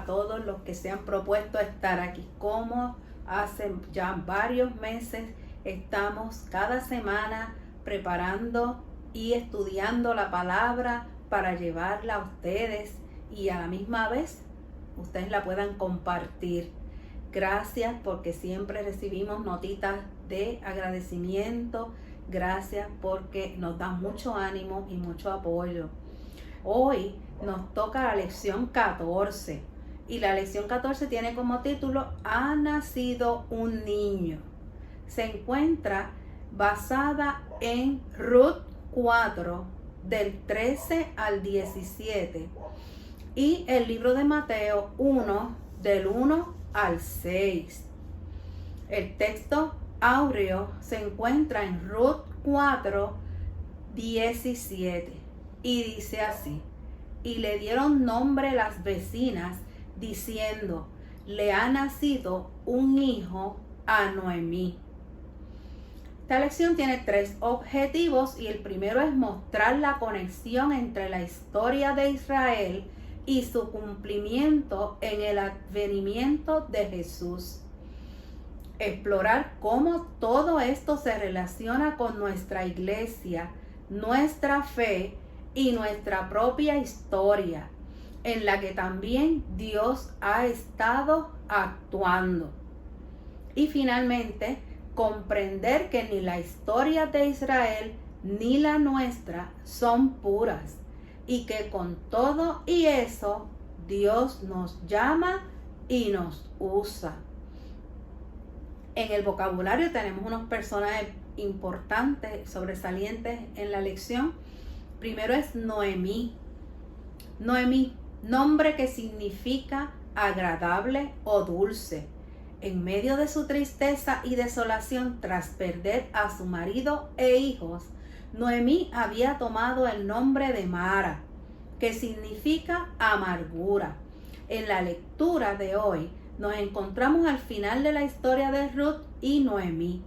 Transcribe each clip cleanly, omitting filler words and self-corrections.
a todos los que se han propuesto estar aquí. Como hace ya varios meses estamos cada semana preparando y estudiando la palabra para llevarla a ustedes y a la misma vez ustedes la puedan compartir. Gracias porque siempre recibimos notitas de agradecimiento. Gracias porque nos dan mucho ánimo y mucho apoyo. Hoy nos toca la lección 14 y la lección 14 tiene como título "Ha nacido un niño". Se encuentra basada en Ruth 4 del 13 al 17 y el libro de Mateo 1 del 1 al 6. El texto áureo se encuentra en Ruth 4, 17 y dice así: y le dieron nombre las vecinas diciendo, le ha nacido un hijo a Noemí. Esta lección tiene 3 objetivos y el primero es mostrar la conexión entre la historia de Israel y su cumplimiento en el advenimiento de Jesús. Explorar cómo todo esto se relaciona con nuestra iglesia, nuestra fe y nuestra propia historia, en la que también Dios ha estado actuando. Y finalmente, comprender que ni la historia de Israel ni la nuestra son puras y que con todo y eso Dios nos llama y nos usa. En el vocabulario tenemos unos personajes importantes, sobresalientes en la lección. Primero es Noemí. Noemí, nombre que significa agradable o dulce. En medio de su tristeza y desolación tras perder a su marido e hijos, Noemí había tomado el nombre de Mara, que significa amargura. En la lectura de hoy nos encontramos al final de la historia de Ruth y Noemí,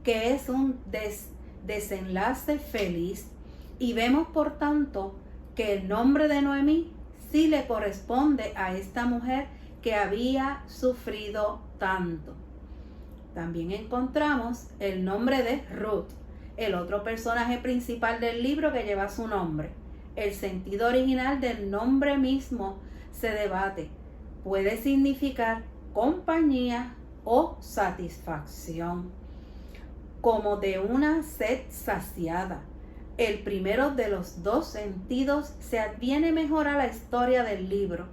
que es un desenlace feliz, y vemos por tanto que el nombre de Noemí sí le corresponde a esta mujer que había sufrido tanto. También encontramos el nombre de Ruth, el otro personaje principal del libro que lleva su nombre. El sentido original del nombre mismo se debate. Puede significar compañía o satisfacción, como de una sed saciada. El primero de los dos sentidos se adviene mejor a la historia del libro,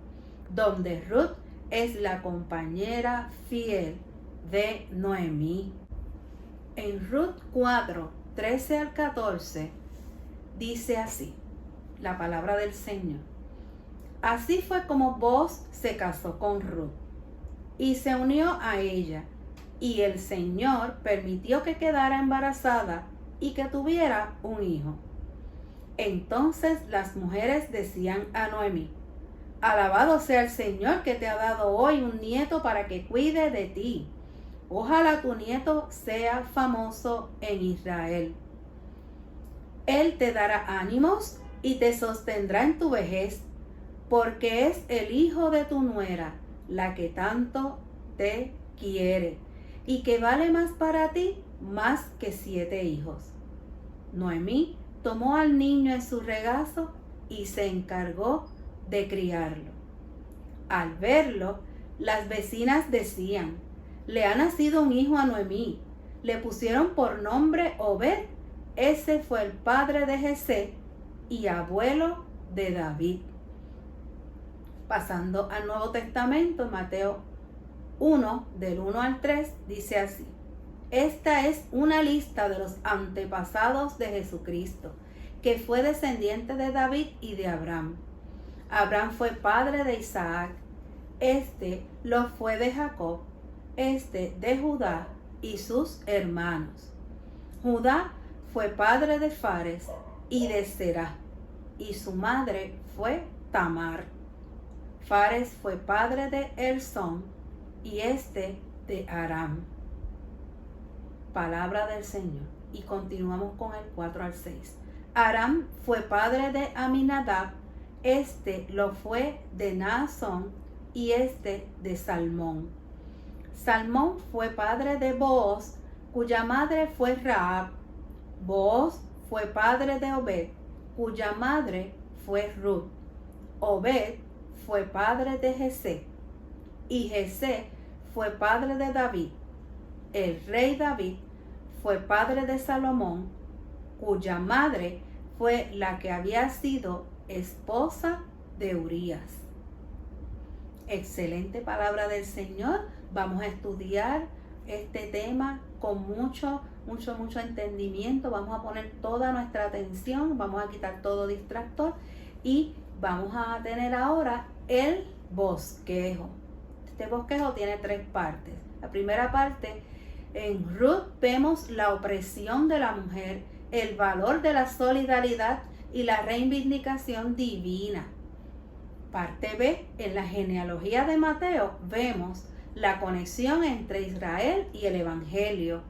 donde Ruth es la compañera fiel de Noemí. En Ruth 4, 13 al 14, dice así la palabra del Señor. Así fue como Booz se casó con Ruth y se unió a ella, y el Señor permitió que quedara embarazada y que tuviera un hijo. Entonces las mujeres decían a Noemí, alabado sea el Señor que te ha dado hoy un nieto para que cuide de ti. Ojalá tu nieto sea famoso en Israel. Él te dará ánimos y te sostendrá en tu vejez, porque es el hijo de tu nuera, la que tanto te quiere, y que vale más para ti más que 7 hijos. Noemí tomó al niño en su regazo y se encargó de criarlo. Al verlo, las vecinas decían, le ha nacido un hijo a Noemí. Le pusieron por nombre Obed. Ese fue el padre de Jesé y abuelo de David. Pasando al Nuevo Testamento, Mateo 1, del 1 al 3, dice así. Esta es una lista de los antepasados de Jesucristo, que fue descendiente de David y de Abraham. Abraham fue padre de Isaac, este lo fue de Jacob, este de Judá y sus hermanos. Judá fue padre de Fares y de Será, y su madre fue Tamar. Fares fue padre de Ersón y este de Aram. Palabra del Señor. Y continuamos con el 4 al 6. Aram fue padre de Aminadab, este lo fue de Naasón, y este de Salmón. Salmón fue padre de Booz, cuya madre fue Rahab. Booz fue padre de Obed, cuya madre fue Ruth. Obed fue padre de Jesé, y Jesé fue padre de David. El rey David fue padre de Salomón, cuya madre fue la que había sido esposa de Urías. Excelente palabra del Señor. Vamos a estudiar este tema con mucho entendimiento. Vamos a poner toda nuestra atención, vamos a quitar todo distractor y vamos a tener ahora el bosquejo. Este bosquejo tiene 3 partes. La primera parte, en Ruth vemos la opresión de la mujer, el valor de la solidaridad y la reivindicación divina. Parte B, en la genealogía de Mateo vemos la conexión entre Israel y el Evangelio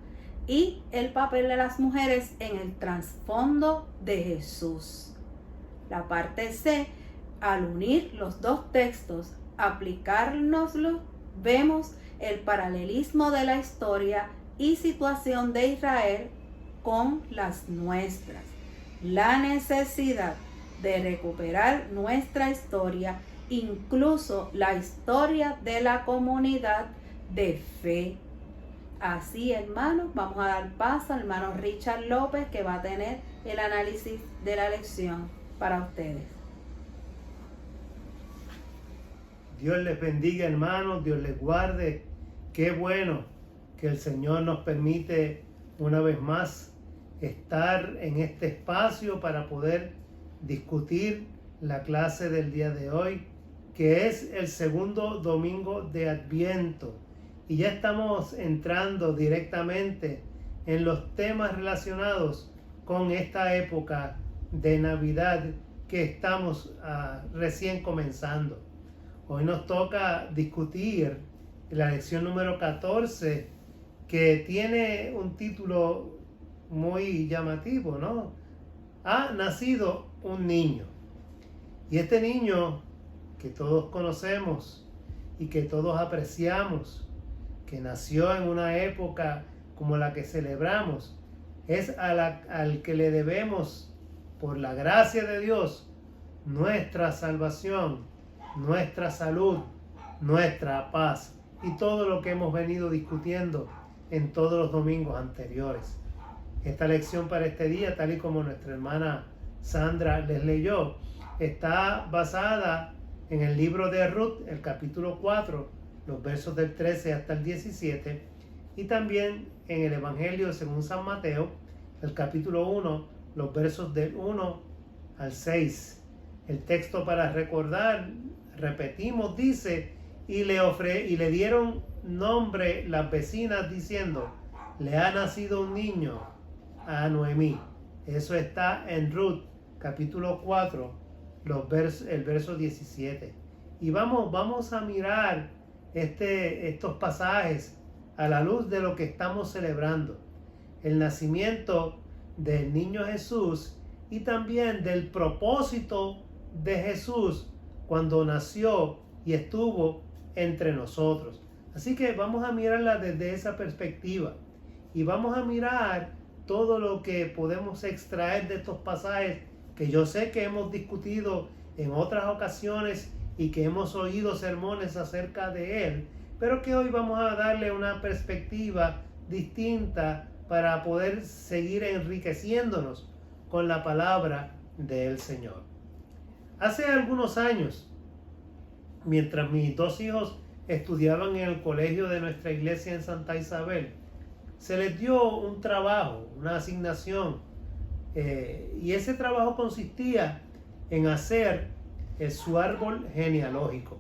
y el papel de las mujeres en el trasfondo de Jesús. La parte C, al unir los 2 textos, aplicárnoslos, vemos el paralelismo de la historia y situación de Israel con las nuestras. La necesidad de recuperar nuestra historia, incluso la historia de la comunidad de fe. Así, hermanos, vamos a dar paso al hermano Richard López, que va a tener el análisis de la lección para ustedes. Dios les bendiga, hermanos, Dios les guarde. Qué bueno que el Señor nos permite una vez más estar en este espacio para poder discutir la clase del día de hoy, que es el segundo domingo de Adviento. Y ya estamos entrando directamente en los temas relacionados con esta época de Navidad que estamos recién comenzando. Hoy nos toca discutir la lección número 14, que tiene un título muy llamativo, ¿no? Ha nacido un niño. Y este niño que todos conocemos y que todos apreciamos, que nació en una época como la que celebramos, es al que le debemos, por la gracia de Dios, nuestra salvación, nuestra salud, nuestra paz y todo lo que hemos venido discutiendo en todos los domingos anteriores. Esta lección para este día, tal y como nuestra hermana Sandra les leyó, está basada en el libro de Ruth, el capítulo 4, los versos del 13 hasta el 17, y también en el Evangelio según San Mateo, el capítulo 1, los versos del 1 al 6. El texto para recordar, repetimos, dice: y le dieron nombre las vecinas diciendo: le ha nacido un niño a Noemí. Eso está en Ruth, capítulo 4, el verso 17. Y vamos a mirar estos pasajes a la luz de lo que estamos celebrando: el nacimiento del niño Jesús y también del propósito de Jesús cuando nació y estuvo entre nosotros. Así que vamos a mirarla desde esa perspectiva y vamos a mirar todo lo que podemos extraer de estos pasajes que yo sé que hemos discutido en otras ocasiones y que hemos oído sermones acerca de él, pero que hoy vamos a darle una perspectiva distinta para poder seguir enriqueciéndonos con la palabra del Señor. Hace algunos años, mientras mis 2 hijos estudiaban en el colegio de nuestra iglesia en Santa Isabel, se les dio un trabajo, una asignación, y ese trabajo consistía en hacer su árbol genealógico.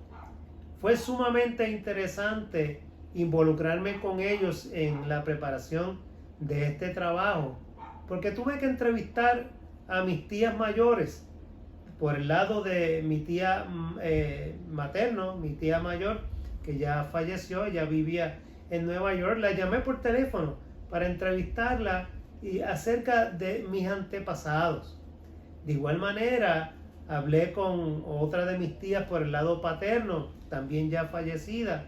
Fue sumamente interesante involucrarme con ellos en la preparación de este trabajo, porque tuve que entrevistar a mis tías mayores. Por el lado de mi tía materno, mi tía mayor, que ya falleció, ella vivía en Nueva York, la llamé por teléfono para entrevistarla y acerca de mis antepasados. De igual manera, hablé con otra de mis tías por el lado paterno, también ya fallecida,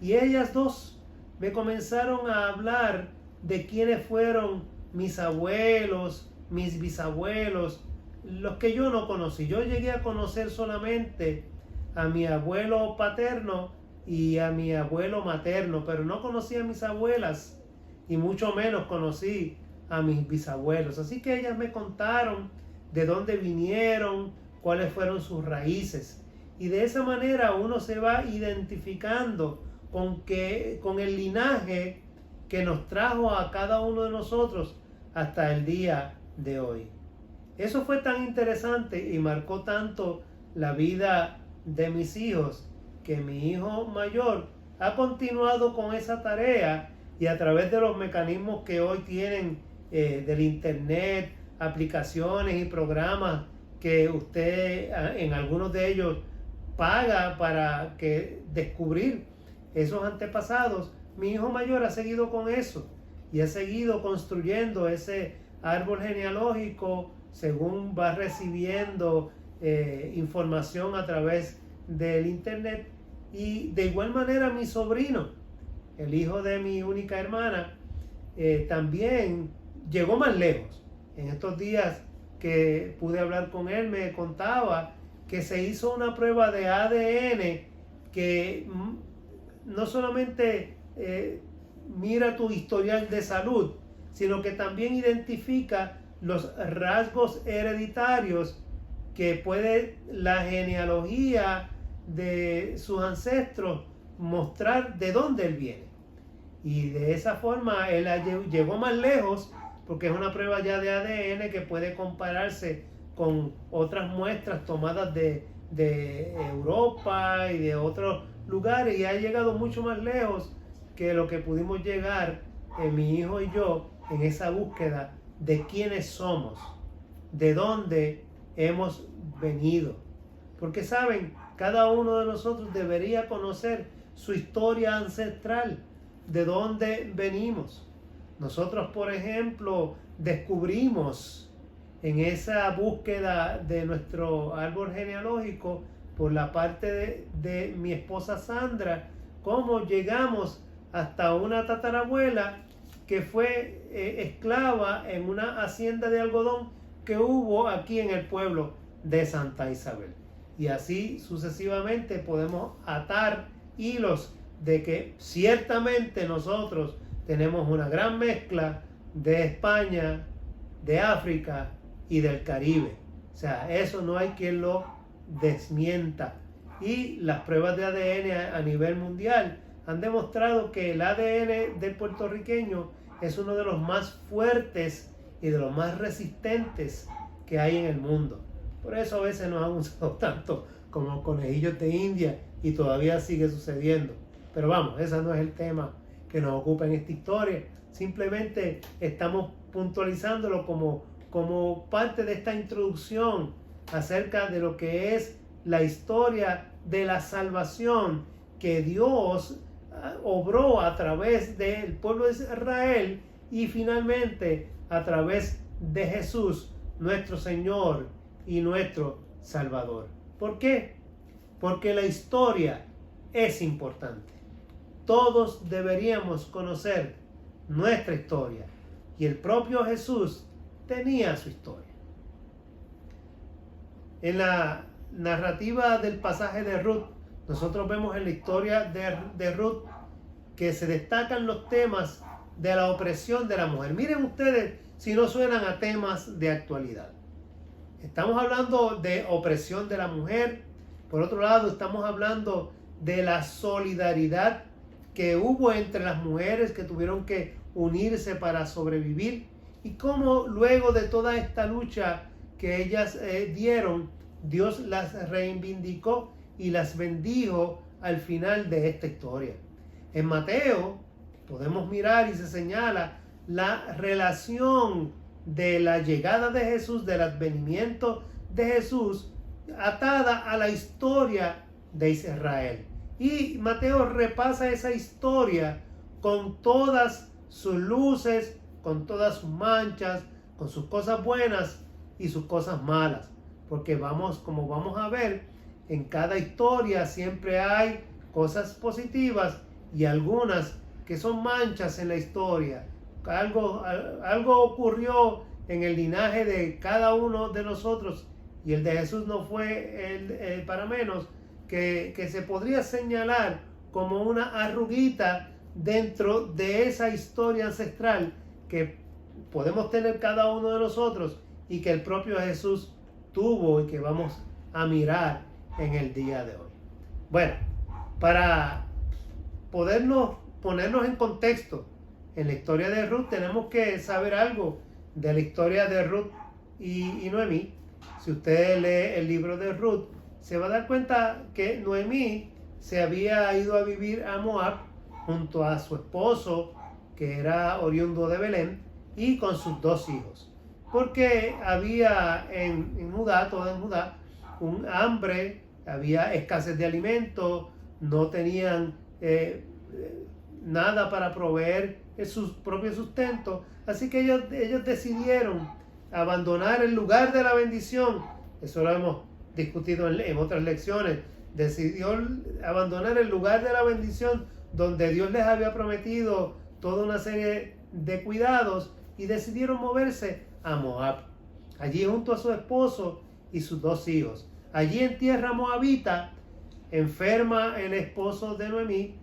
y ellas dos me comenzaron a hablar de quiénes fueron mis abuelos, mis bisabuelos, los que yo no conocí. Yo llegué a conocer solamente a mi abuelo paterno y a mi abuelo materno, pero no conocí a mis abuelas y mucho menos conocí a mis bisabuelos. Así que ellas me contaron de dónde vinieron, cuáles fueron sus raíces. Y de esa manera uno se va identificando con el linaje que nos trajo a cada uno de nosotros hasta el día de hoy. Eso fue tan interesante y marcó tanto la vida de mis hijos, que mi hijo mayor ha continuado con esa tarea, y a través de los mecanismos que hoy tienen del internet, aplicaciones y programas que usted en algunos de ellos paga para descubrir esos antepasados, mi hijo mayor ha seguido con eso y ha seguido construyendo ese árbol genealógico según va recibiendo información a través del internet. Y de igual manera mi sobrino, el hijo de mi única hermana, también llegó más lejos. En estos días que pude hablar con él, me contaba que se hizo una prueba de ADN que no solamente mira tu historial de salud, sino que también identifica los rasgos hereditarios que puede la genealogía de sus ancestros mostrar de dónde él viene. Y de esa forma él llegó más lejos, porque es una prueba ya de ADN que puede compararse con otras muestras tomadas de Europa y de otros lugares, y ha llegado mucho más lejos que lo que pudimos llegar mi hijo y yo en esa búsqueda de quiénes somos, de dónde hemos venido. Porque saben, cada uno de nosotros debería conocer su historia ancestral, de dónde venimos. Nosotros, por ejemplo, descubrimos en esa búsqueda de nuestro árbol genealógico por la parte de mi esposa Sandra, cómo llegamos hasta una tatarabuela que fue esclava en una hacienda de algodón que hubo aquí en el pueblo de Santa Isabel. Y así sucesivamente podemos atar hilos de que ciertamente nosotros tenemos una gran mezcla de España, de África y del Caribe. O sea, eso no hay quien lo desmienta. Y las pruebas de ADN a nivel mundial han demostrado que el ADN del puertorriqueño es uno de los más fuertes y de los más resistentes que hay en el mundo. Por eso a veces nos han usado tanto como conejillos de India y todavía sigue sucediendo. Pero vamos, ese no es el tema que nos ocupa en esta historia. Simplemente estamos puntualizándolo como parte de esta introducción acerca de lo que es la historia de la salvación que Dios obró a través del pueblo de Israel y finalmente a través de Jesús, nuestro Señor y nuestro Salvador. ¿Por qué? Porque la historia es importante. Todos deberíamos conocer nuestra historia, y el propio Jesús tenía su historia. En la narrativa del pasaje de Ruth, nosotros vemos en la historia de Ruth que se destacan los temas de la opresión de la mujer. Miren ustedes si no suenan a temas de actualidad. Estamos hablando de opresión de la mujer. Por otro lado, estamos hablando de la solidaridad que hubo entre las mujeres que tuvieron que unirse para sobrevivir, y cómo luego de toda esta lucha que ellas dieron, Dios las reivindicó y las bendijo al final de esta historia. En Mateo podemos mirar y se señala la relación de la llegada de Jesús, del advenimiento de Jesús, atada a la historia de Israel. Y Mateo repasa esa historia con todas sus luces, con todas sus manchas, con sus cosas buenas y sus cosas malas. porque como vamos a ver, en cada historia siempre hay cosas positivas y algunas que son manchas en la historia. Algo ocurrió en el linaje de cada uno de nosotros, y el de Jesús no fue para menos, que se podría señalar como una arruguita dentro de esa historia ancestral que podemos tener cada uno de nosotros y que el propio Jesús tuvo y que vamos a mirar en el día de hoy. Bueno, para ponernos en contexto en la historia de Ruth, tenemos que saber algo de la historia de Ruth y Noemí. Si usted lee el libro de Ruth, se va a dar cuenta que Noemí se había ido a vivir a Moab junto a su esposo, que era oriundo de Belén, y con sus 2 hijos. Porque había en Judá, toda en Judá, un hambre, había escasez de alimentos, no tenían nada para proveer su propio sustento. Así que ellos decidieron abandonar el lugar de la bendición. Eso lo hemos discutido en otras lecciones. Decidió abandonar el lugar de la bendición donde Dios les había prometido toda una serie de cuidados, y decidieron moverse a Moab. Allí junto a su esposo y sus 2 hijos. Allí en tierra moabita enferma el esposo de Noemí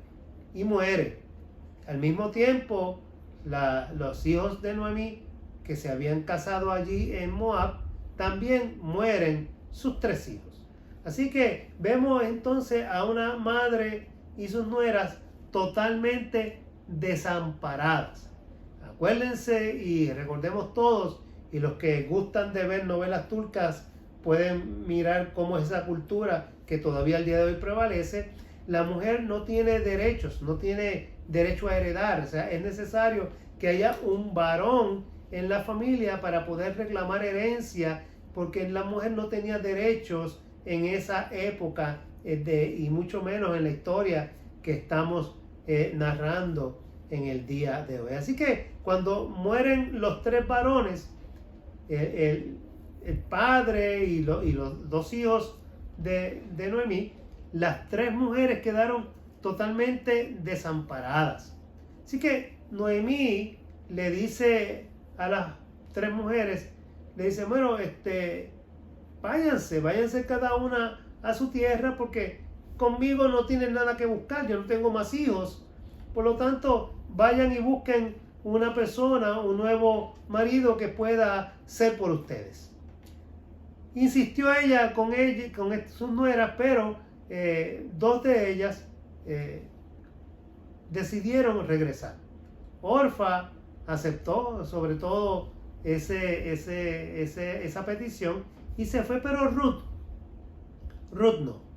y muere. Al mismo tiempo, los hijos de Noemí que se habían casado allí en Moab, también mueren sus 3 hijos. Así que vemos entonces a una madre y sus nueras totalmente desamparadas. Acuérdense y recordemos todos, y los que gustan de ver novelas turcas pueden mirar cómo es esa cultura que todavía al día de hoy prevalece. La mujer no tiene derechos, no tiene derecho a heredar. O sea, es necesario que haya un varón en la familia para poder reclamar herencia, porque la mujer no tenía derechos en esa época, y mucho menos en la historia que estamos narrando en el día de hoy. Así que cuando mueren los 3 varones, el padre y los 2 hijos de Noemí, las 3 mujeres quedaron totalmente desamparadas. Así que Noemí le dice a las 3 mujeres, le dice, bueno, váyanse cada una a su tierra, porque conmigo no tienen nada que buscar, yo no tengo más hijos. Por lo tanto, vayan y busquen una persona, un nuevo marido que pueda ser por ustedes. Insistió ella con sus nueras, pero 2 de ellas decidieron regresar. Orfa aceptó sobre todo esa petición y se fue, pero Ruth no.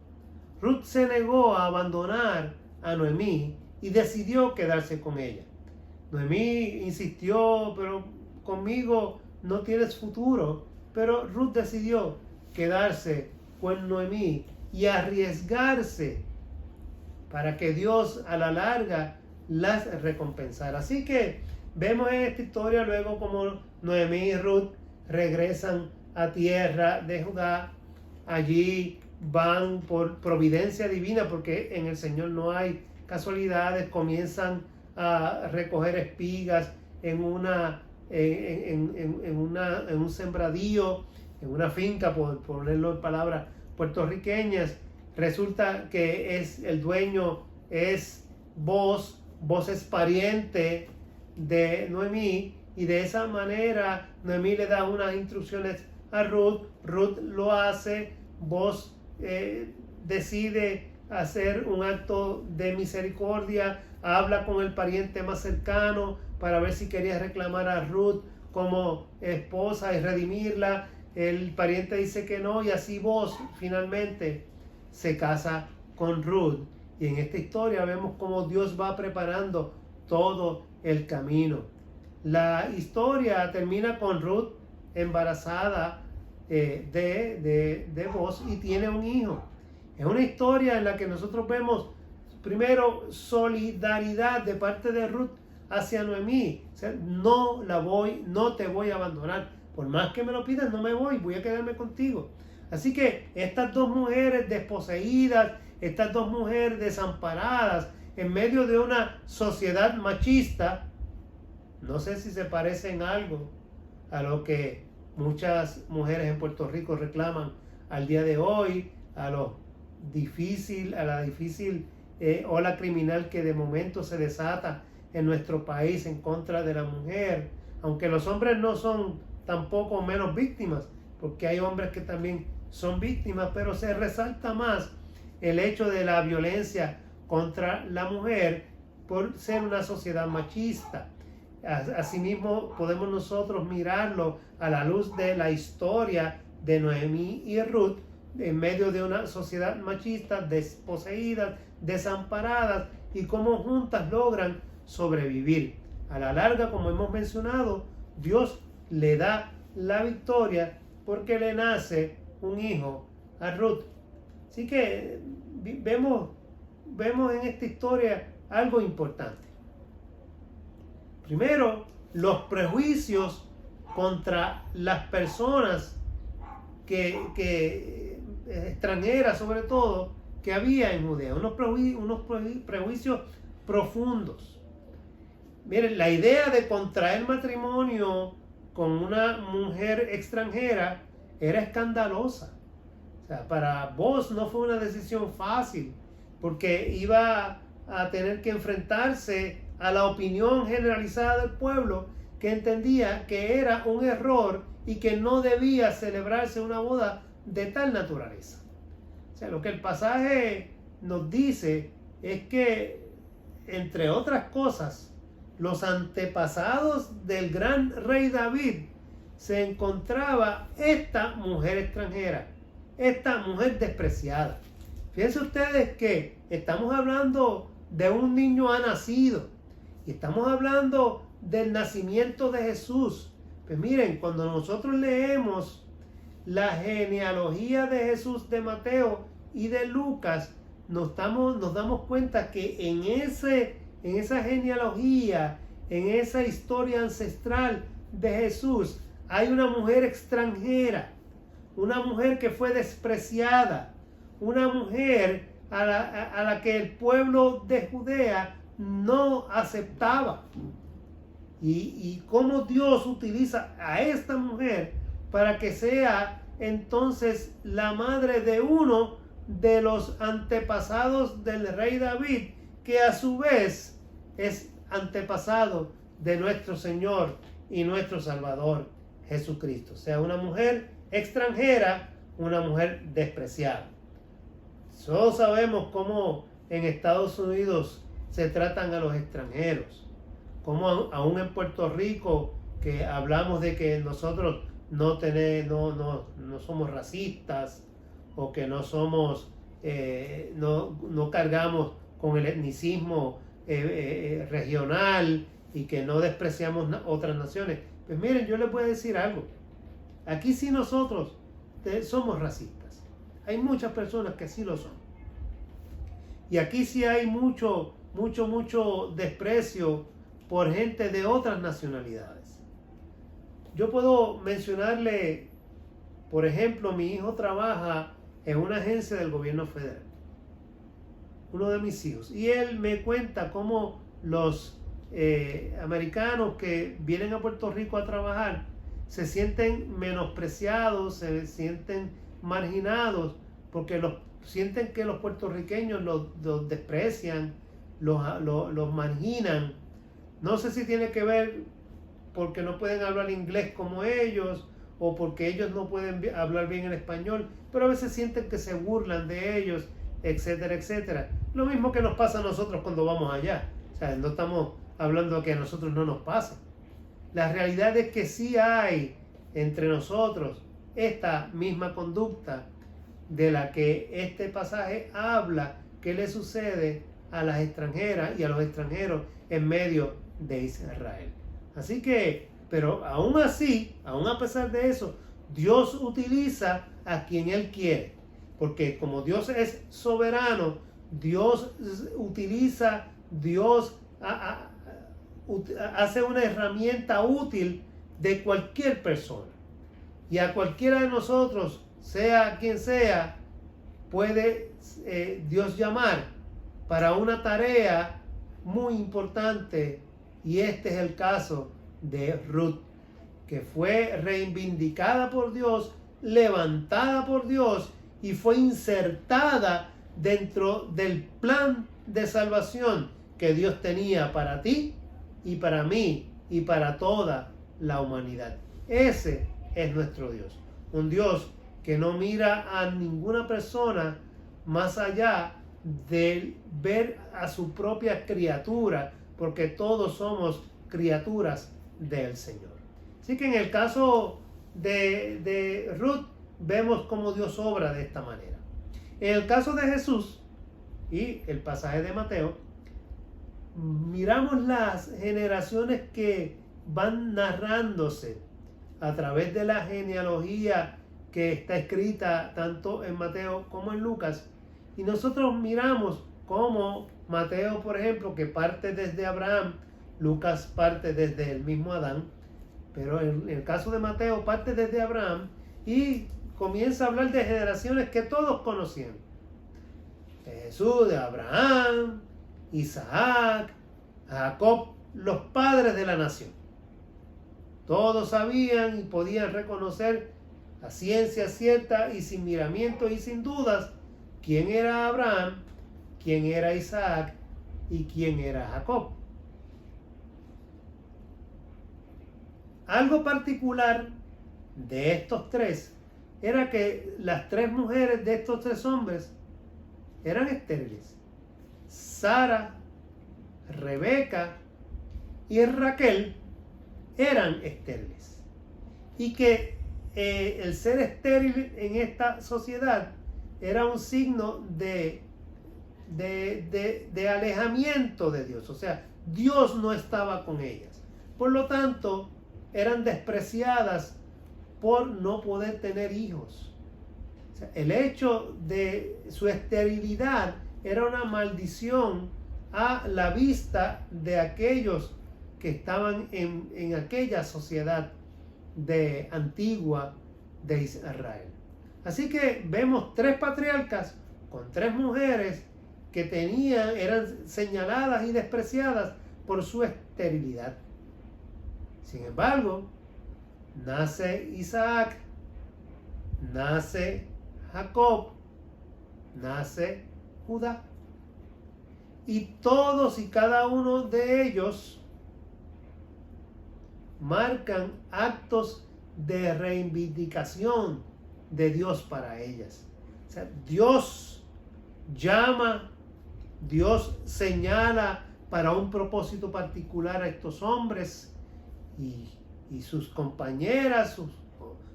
Ruth se negó a abandonar a Noemí y decidió quedarse con ella. Noemí insistió, pero conmigo no tienes futuro. Pero Ruth decidió quedarse con Noemí y arriesgarse para que Dios a la larga las recompensara. Así que vemos en esta historia luego como Noemí y Ruth regresan a tierra de Judá. Allí van por providencia divina, porque en el Señor no hay casualidades. Comienzan a recoger espigas en un sembradío, en una finca, por ponerlo en palabras puertorriqueñas. Resulta que el dueño es Boaz es pariente de Noemí, y de esa manera Noemí le da unas instrucciones a Ruth. Ruth lo hace. Boaz decide hacer un acto de misericordia, habla con el pariente más cercano para ver si quería reclamar a Ruth como esposa y redimirla. El pariente dice que no, y así Boaz finalmente se casa con Ruth. Y en esta historia vemos cómo Dios va preparando todo el camino. La historia termina con Ruth embarazada de Boaz, y tiene un hijo. Es una historia en la que nosotros vemos primero solidaridad de parte de Ruth hacia Noemí. O sea, no te voy a abandonar. Por más que me lo pidas, no me voy a quedarme contigo. Así que estas dos mujeres desposeídas, estas dos mujeres desamparadas, en medio de una sociedad machista, no sé si se parecen algo a lo que muchas mujeres en Puerto Rico reclaman al día de hoy, a la difícil ola criminal que de momento se desata en nuestro país en contra de la mujer, aunque los hombres no son tampoco menos víctimas, porque hay hombres que también son víctimas, pero se resalta más el hecho de la violencia contra la mujer por ser una sociedad machista. Asimismo, podemos nosotros mirarlo a la luz de la historia de Noemí y Ruth, en medio de una sociedad machista, desposeídas, desamparadas, y cómo juntas logran sobrevivir. A la larga, como hemos mencionado, Dios le da la victoria porque le nace un hijo a Ruth. Así que vemos en esta historia algo importante. Primero, los prejuicios contra las personas extranjeras, sobre todo, que había en Judea. Unos prejuicios profundos. Miren, la idea de contraer matrimonio con una mujer extranjera era escandalosa. O sea, para vos no fue una decisión fácil, porque iba a tener que enfrentarse a la opinión generalizada del pueblo, que entendía que era un error y que no debía celebrarse una boda de tal naturaleza. O sea, lo que el pasaje nos dice es que, entre otras cosas, los antepasados del gran rey David se encontraba esta mujer extranjera, esta mujer despreciada. Fíjense ustedes que estamos hablando de un niño ha nacido y estamos hablando del nacimiento de Jesús. Pues miren, cuando nosotros leemos la genealogía de Jesús de Mateo y de Lucas, nos damos cuenta que en esa genealogía, en esa historia ancestral de Jesús, hay una mujer extranjera, una mujer que fue despreciada, una mujer a la que el pueblo de Judea no aceptaba. Y cómo Dios utiliza a esta mujer para que sea entonces la madre de uno de los antepasados del rey David, que a su vez es antepasado de nuestro Señor y nuestro Salvador Jesucristo. O sea, una mujer extranjera, una mujer despreciada. Todos sabemos cómo en Estados Unidos se tratan a los extranjeros, como aún en Puerto Rico, que hablamos de que nosotros no somos racistas, o que no somos no cargamos con el etnicismo regional, y que no despreciamos otras naciones. Pues miren, yo les voy a decir algo. Aquí sí nosotros somos racistas. Hay muchas personas que sí lo son. Y aquí sí hay mucho desprecio por gente de otras nacionalidades. Yo puedo mencionarle, por ejemplo, mi hijo trabaja en una agencia del gobierno federal, uno de mis hijos, y él me cuenta cómo los americanos que vienen a Puerto Rico a trabajar se sienten menospreciados, se sienten marginados, porque sienten que los puertorriqueños los desprecian, los marginan. No sé si tiene que ver porque no pueden hablar inglés como ellos, o porque ellos no pueden hablar bien el español, pero a veces sienten que se burlan de ellos, etcétera, etcétera. Lo mismo que nos pasa a nosotros cuando vamos allá. O sea, no estamos hablando de que a nosotros no nos pasa. La realidad es que sí hay entre nosotros esta misma conducta de la que este pasaje habla, que le sucede a las extranjeras y a los extranjeros en medio de Israel. Así que, pero aún así, aún a pesar de eso, Dios utiliza a quien Él quiere, porque como Dios es soberano, Dios utiliza, Dios hace una herramienta útil de cualquier persona. Y a cualquiera de nosotros, sea quien sea, puede Dios llamar para una tarea muy importante, y este es el caso de Ruth, que fue reivindicada por Dios, levantada por Dios y fue insertada dentro del plan de salvación que Dios tenía para ti y para mí y para toda la humanidad. Ese es nuestro Dios, un Dios que no mira a ninguna persona más allá de ver a su propia criatura, porque todos somos criaturas del Señor. Así que en el caso de Ruth vemos cómo Dios obra de esta manera. En el caso de Jesús y el pasaje de Mateo, miramos las generaciones que van narrándose a través de la genealogía que está escrita tanto en Mateo como en Lucas, y nosotros miramos cómo Mateo, por ejemplo, que parte desde Abraham, Lucas parte desde el mismo Adán, pero en el caso de Mateo parte desde Abraham y comienza a hablar de generaciones que todos conocían. De Jesús, de Abraham, Isaac, Jacob, los padres de la nación. Todos sabían y podían reconocer a ciencia cierta y sin miramientos y sin dudas quién era Abraham, quién era Isaac y quién era Jacob. Algo particular de estos tres era que las tres mujeres de estos tres hombres eran estériles. Sara, Rebeca y Raquel eran estériles. Y que el ser estéril en esta sociedad era un signo de alejamiento de Dios. O sea, Dios no estaba con ellas. Por lo tanto, eran despreciadas por no poder tener hijos. O sea, el hecho de su esterilidad era una maldición a la vista de aquellos que estaban en aquella sociedad antigua de Israel. Así que vemos tres patriarcas con tres mujeres que eran señaladas y despreciadas por su esterilidad. Sin embargo, nace Isaac, nace Jacob, nace Judá. Y todos y cada uno de ellos marcan actos de reivindicación de Dios para ellas. O sea, Dios llama, Dios señala para un propósito particular a estos hombres y sus compañeras,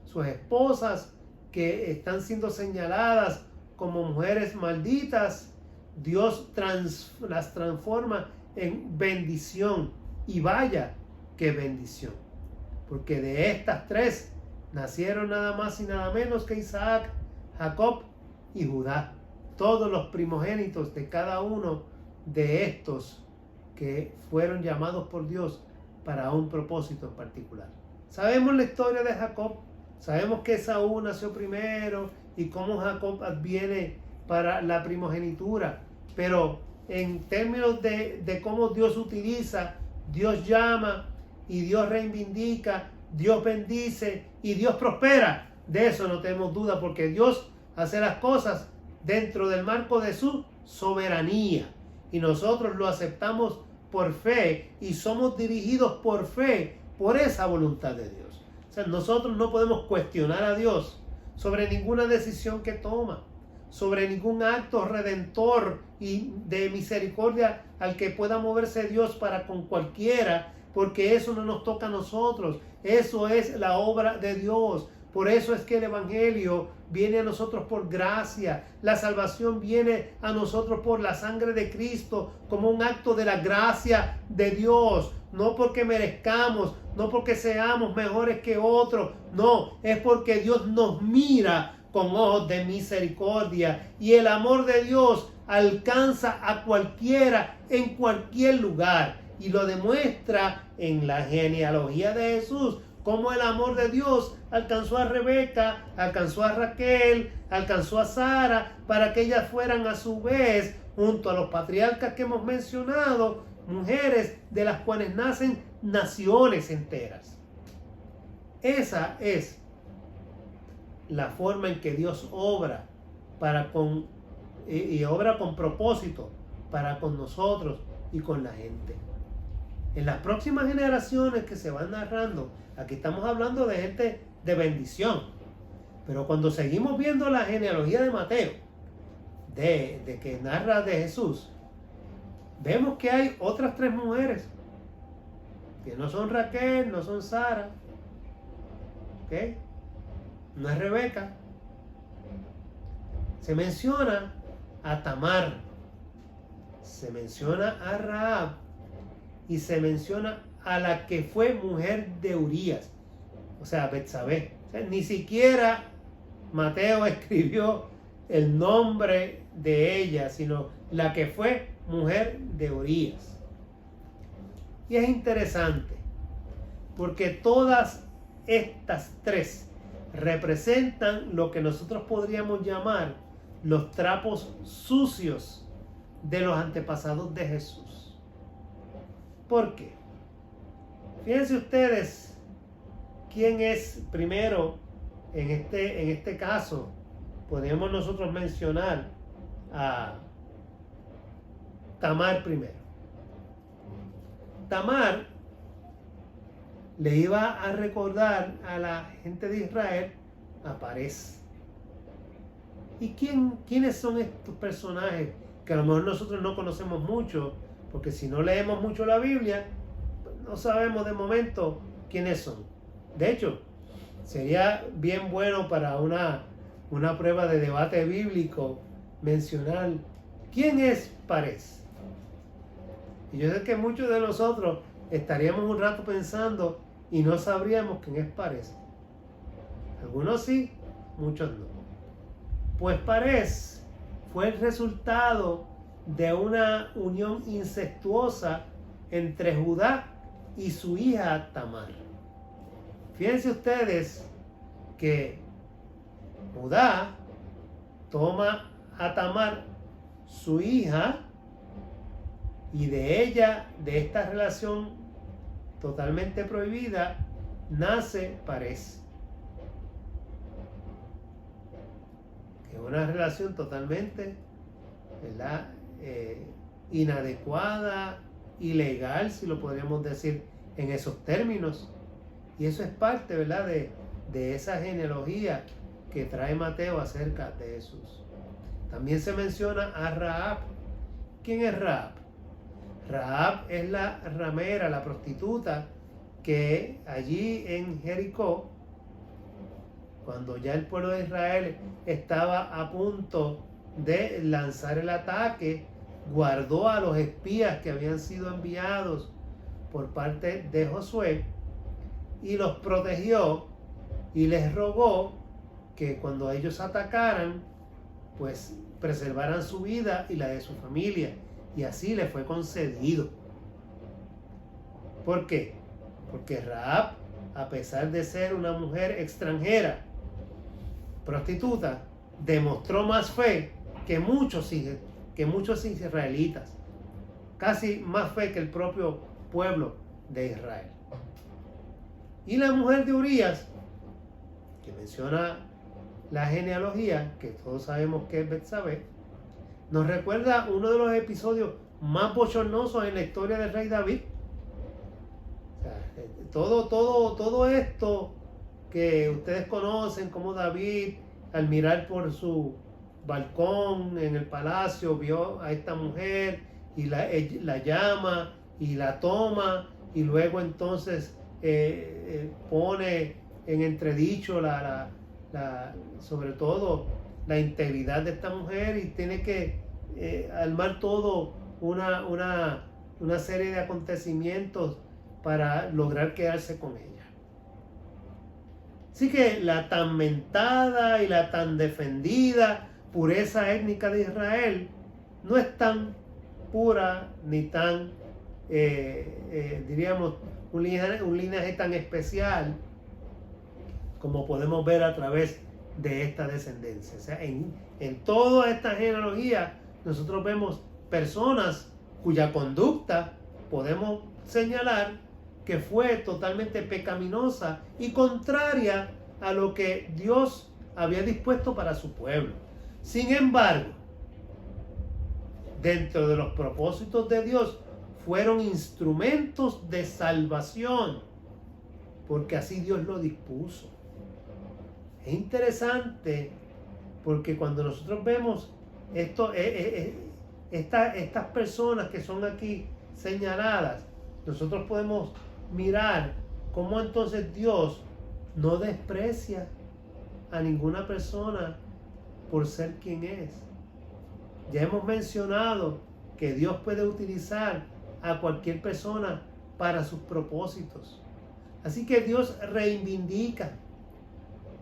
sus esposas que están siendo señaladas como mujeres malditas. Dios las transforma en bendición, y vaya que bendición, porque de estas tres nacieron nada más y nada menos que Isaac, Jacob y Judá, todos los primogénitos de cada uno de estos que fueron llamados por Dios para un propósito en particular. Sabemos la historia de Jacob, sabemos que Esaú nació primero y cómo Jacob adviene para la primogenitura, pero en términos de cómo Dios utiliza, Dios llama y Dios reivindica, Dios bendice y Dios prospera. De eso no tenemos duda, porque Dios hace las cosas dentro del marco de su soberanía y nosotros lo aceptamos por fe y somos dirigidos por fe por esa voluntad de Dios. O sea, nosotros no podemos cuestionar a Dios sobre ninguna decisión que toma, sobre ningún acto redentor y de misericordia al que pueda moverse Dios para con cualquiera, porque eso no nos toca a nosotros, eso es la obra de Dios. Por eso es que el Evangelio viene a nosotros por gracia, la salvación viene a nosotros por la sangre de Cristo, como un acto de la gracia de Dios, no porque merezcamos, no porque seamos mejores que otros, no, es porque Dios nos mira con ojos de misericordia, y el amor de Dios alcanza a cualquiera en cualquier lugar, y lo demuestra en la genealogía de Jesús, cómo el amor de Dios alcanzó a Rebeca, alcanzó a Raquel, alcanzó a Sara, para que ellas fueran a su vez, junto a los patriarcas que hemos mencionado, mujeres de las cuales nacen naciones enteras. Esa es la forma en que Dios obra y obra con propósito para con nosotros y con la gente. En las próximas generaciones que se van narrando, aquí estamos hablando de gente de bendición, pero cuando seguimos viendo la genealogía de Mateo, de que narra de Jesús, vemos que hay otras 3 mujeres que no son Raquel, no son Sara, ¿ok? No es Rebeca. Se menciona a Tamar, se menciona a Rahab y se menciona a la que fue mujer de Urías, o sea, Betsabé. O sea, ni siquiera Mateo escribió el nombre de ella, sino la que fue mujer de Urías. Y es interesante porque todas estas 3 representan lo que nosotros podríamos llamar los trapos sucios de los antepasados de Jesús. ¿Por qué? Fíjense ustedes quién es primero en este caso. Podemos nosotros mencionar a Tamar primero. Tamar le iba a recordar a la gente de Israel a Parés. ¿Y quiénes son estos personajes que a lo mejor nosotros no conocemos mucho? Porque si no leemos mucho la Biblia, no sabemos de momento quiénes son. De hecho, sería bien bueno para una prueba de debate bíblico mencionar quién es Parés. Y yo sé que muchos de nosotros estaríamos un rato pensando y no sabríamos quién es Parés. Algunos sí, muchos no. Pues Parés fue el resultado de una unión incestuosa entre Judá y su hija Tamar. Fíjense ustedes que Judá toma a Tamar, su hija, y de ella, de esta relación totalmente prohibida, nace Parés. Que es una relación totalmente, ¿verdad?, inadecuada, ilegal, si lo podríamos decir en esos términos. Y eso es parte, ¿verdad?, de esa genealogía que trae Mateo acerca de Jesús. También se menciona a Rahab. ¿Quién es Rahab? Rahab es la ramera, la prostituta, que allí en Jericó, cuando ya el pueblo de Israel estaba a punto de lanzar el ataque, guardó a los espías que habían sido enviados por parte de Josué y los protegió y les rogó que cuando ellos atacaran, pues preservaran su vida y la de su familia. Y así le fue concedido. ¿Por qué? Porque Rahab, a pesar de ser una mujer extranjera, prostituta, demostró más fe que muchos israelitas. Casi más fe que el propio pueblo de Israel. Y la mujer de Urías, que menciona la genealogía, que todos sabemos que es Betsabé, nos recuerda uno de los episodios más bochornosos en la historia del rey David. O sea, todo esto que ustedes conocen, como David, al mirar por su balcón en el palacio, vio a esta mujer y la llama y la toma, y luego entonces pone en entredicho sobre todo la integridad de esta mujer, y tiene que armar todo una serie de acontecimientos para lograr quedarse con ella. Así que la tan mentada y la tan defendida pureza étnica de Israel no es tan pura ni tan, diríamos, un linaje tan especial como podemos ver a través de esta descendencia. O sea, en toda esta genealogía nosotros vemos personas cuya conducta podemos señalar que fue totalmente pecaminosa y contraria a lo que Dios había dispuesto para su pueblo. Sin embargo, dentro de los propósitos de Dios, fueron instrumentos de salvación, porque así Dios lo dispuso. Es interesante, porque cuando nosotros vemos estas personas que son aquí señaladas, nosotros podemos mirar cómo entonces Dios no desprecia a ninguna persona por ser quien es. Ya hemos mencionado que Dios puede utilizar a cualquier persona para sus propósitos. Así que Dios reivindica,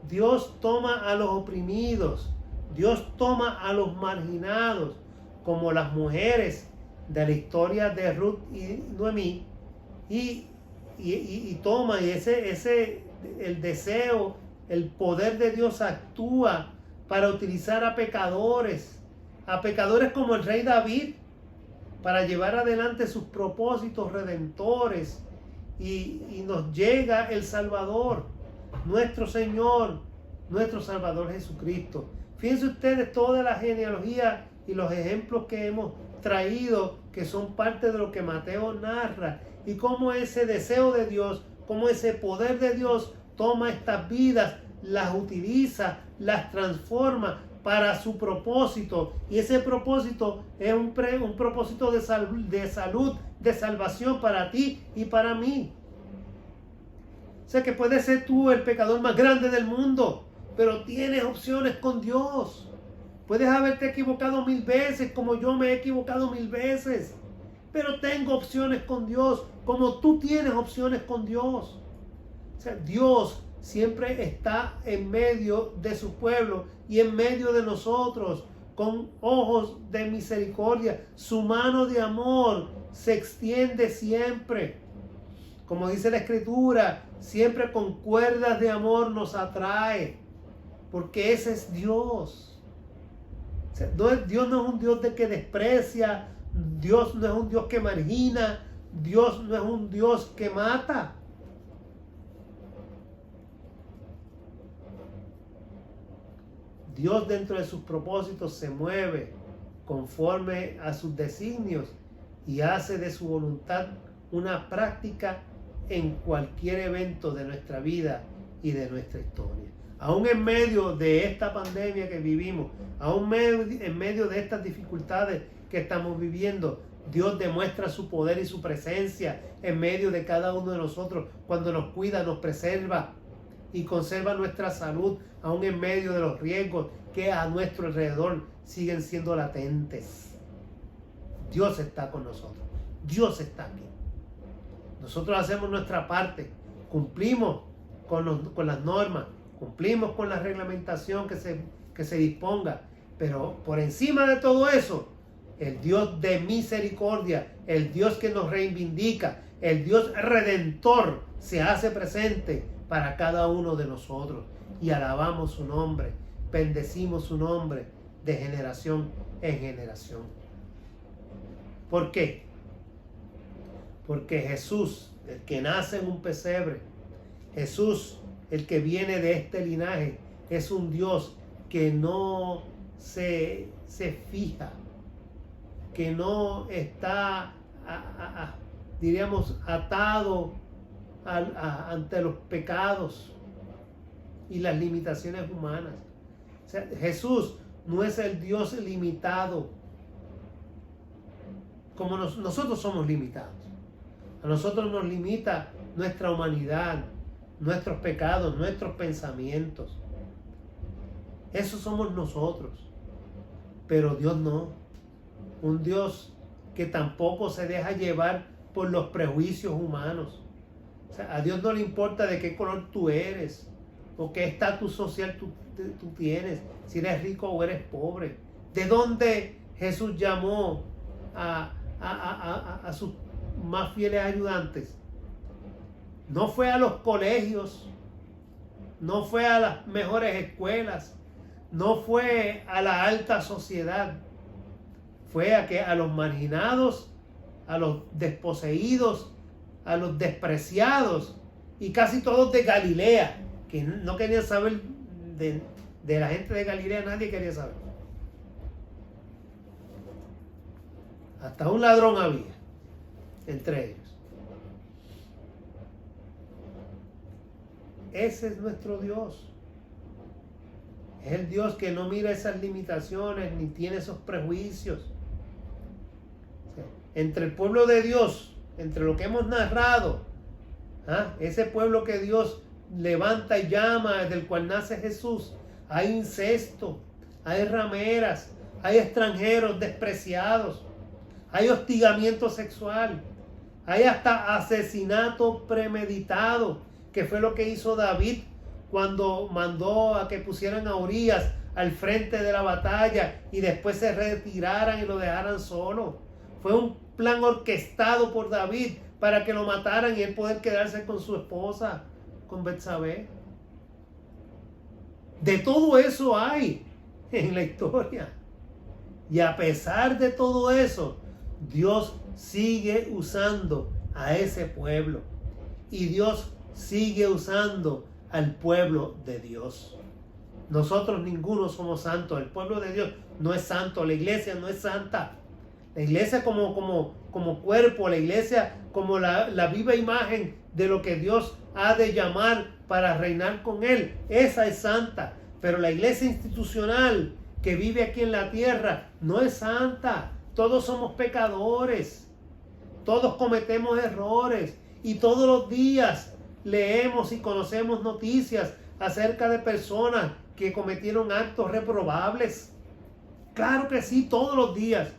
Dios toma a los oprimidos, Dios toma a los marginados, como las mujeres de la historia de Ruth y Noemí, y toma, y el deseo, el poder de Dios actúa para utilizar a pecadores como el rey David, para llevar adelante sus propósitos redentores, y nos llega el Salvador, nuestro Señor, nuestro Salvador Jesucristo. Fíjense ustedes toda la genealogía y los ejemplos que hemos traído, que son parte de lo que Mateo narra, y cómo ese deseo de Dios, cómo ese poder de Dios toma estas vidas, las utiliza, las transforma para su propósito, y ese propósito es un propósito de salud, de salvación para ti y para mí. O sea que puedes ser tú el pecador más grande del mundo, pero tienes opciones con Dios. Puedes haberte equivocado 1000 veces, como yo me he equivocado 1000 veces, pero tengo opciones con Dios, como tú tienes opciones con Dios. O sea, Dios siempre está en medio de su pueblo y en medio de nosotros, con ojos de misericordia. Su mano de amor se extiende siempre. Como dice la Escritura, siempre con cuerdas de amor nos atrae, porque ese es Dios. O sea, Dios no es un Dios de que desprecia, Dios no es un Dios que margina, Dios no es un Dios que mata. Dios, dentro de sus propósitos, se mueve conforme a sus designios y hace de su voluntad una práctica en cualquier evento de nuestra vida y de nuestra historia. Aún en medio de esta pandemia que vivimos, aún en medio de estas dificultades que estamos viviendo, Dios demuestra su poder y su presencia en medio de cada uno de nosotros, cuando nos cuida, nos preserva y conserva nuestra salud, aún en medio de los riesgos que a nuestro alrededor siguen siendo latentes. Dios está con nosotros, Dios está aquí. Nosotros hacemos nuestra parte, cumplimos con las normas, cumplimos con la reglamentación que se disponga, pero por encima de todo eso, el Dios de misericordia, el Dios que nos reivindica, el Dios redentor se hace presente para cada uno de nosotros, y alabamos su nombre, bendecimos su nombre de generación en generación. ¿Por qué? Porque Jesús, el que nace en un pesebre, Jesús, el que viene de este linaje, es un Dios que no se fija, que no está, diríamos, atado ante los pecados y las limitaciones humanas. O sea, Jesús no es el Dios limitado, como nosotros somos limitados. A nosotros nos limita nuestra humanidad, nuestros pecados, nuestros pensamientos. Eso somos nosotros. Pero Dios no. Un Dios que tampoco se deja llevar por los prejuicios humanos. O sea, a Dios no le importa de qué color tú eres o qué estatus social tú tienes, si eres rico o eres pobre. ¿De dónde Jesús llamó a sus más fieles ayudantes? No fue a los colegios, no fue a las mejores escuelas, no fue a la alta sociedad, fue a los marginados, a los desposeídos, a los despreciados, y casi todos de Galilea, que no querían saber de la gente de Galilea, nadie quería saber. Hasta un ladrón había entre ellos. Ese es nuestro Dios. Es el Dios que no mira esas limitaciones ni tiene esos prejuicios. Entre el pueblo de Dios, entre lo que hemos narrado, ese pueblo que Dios levanta y llama, del cual nace Jesús, hay incesto, hay rameras, hay extranjeros despreciados, hay hostigamiento sexual, hay hasta asesinato premeditado, que fue lo que hizo David cuando mandó a que pusieran a Urías al frente de la batalla y después se retiraran y lo dejaran solo. Fue un plan orquestado por David para que lo mataran y él poder quedarse con su esposa, con Betsabé. De todo eso hay en la historia. Y a pesar de todo eso, Dios sigue usando a ese pueblo. Y Dios sigue usando al pueblo de Dios. Nosotros ninguno somos santos. El pueblo de Dios no es santo. La iglesia no es santa. La iglesia como cuerpo, la iglesia como la viva imagen de lo que Dios ha de llamar para reinar con Él. Esa es santa. Pero la iglesia institucional que vive aquí en la tierra no es santa. Todos somos pecadores. Todos cometemos errores. Y todos los días leemos y conocemos noticias acerca de personas que cometieron actos reprobables. Claro que sí, todos los días.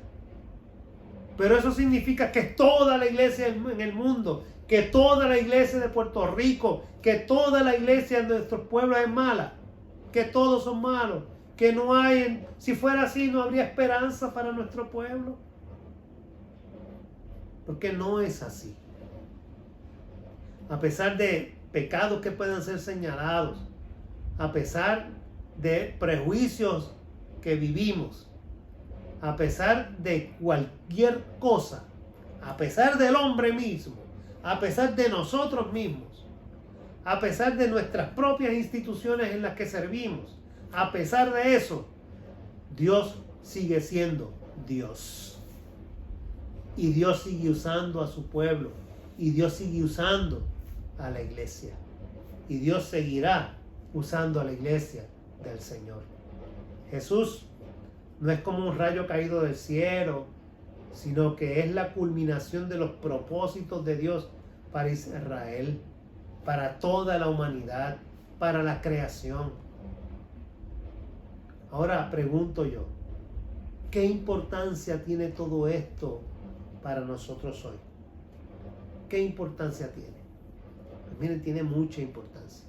Pero eso significa que toda la iglesia en el mundo, que toda la iglesia de Puerto Rico, que toda la iglesia de nuestros pueblos es mala, que todos son malos, que no hay, si fuera así no habría esperanza para nuestro pueblo. Porque no es así. A pesar de pecados que puedan ser señalados, a pesar de prejuicios que vivimos, a pesar de cualquier cosa, a pesar del hombre mismo, a pesar de nosotros mismos, a pesar de nuestras propias instituciones en las que servimos, a pesar de eso, Dios sigue siendo Dios. Y Dios sigue usando a su pueblo. Y Dios sigue usando a la iglesia. Y Dios seguirá usando a la iglesia del Señor. Jesús no es como un rayo caído del cielo, sino que es la culminación de los propósitos de Dios para Israel, para toda la humanidad, para la creación. Ahora pregunto yo, ¿qué importancia tiene todo esto para nosotros hoy? ¿Qué importancia tiene? Pues miren, tiene mucha importancia.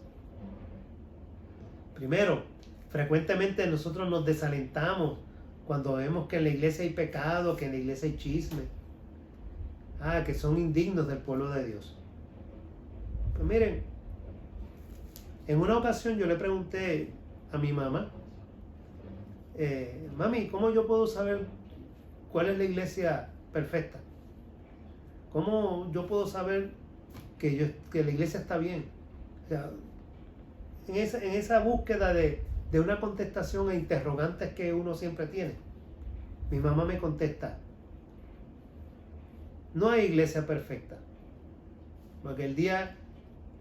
Primero, frecuentemente nosotros nos desalentamos cuando vemos que en la iglesia hay pecado, que en la iglesia hay chisme, que son indignos del pueblo de Dios. Pues miren, en una ocasión yo le pregunté a mi mamá, mami, ¿cómo yo puedo saber cuál es la iglesia perfecta? ¿Cómo yo puedo saber que la iglesia está bien? O sea, en esa búsqueda de una contestación a interrogantes que uno siempre tiene, mi mamá me contesta: no hay iglesia perfecta, porque el día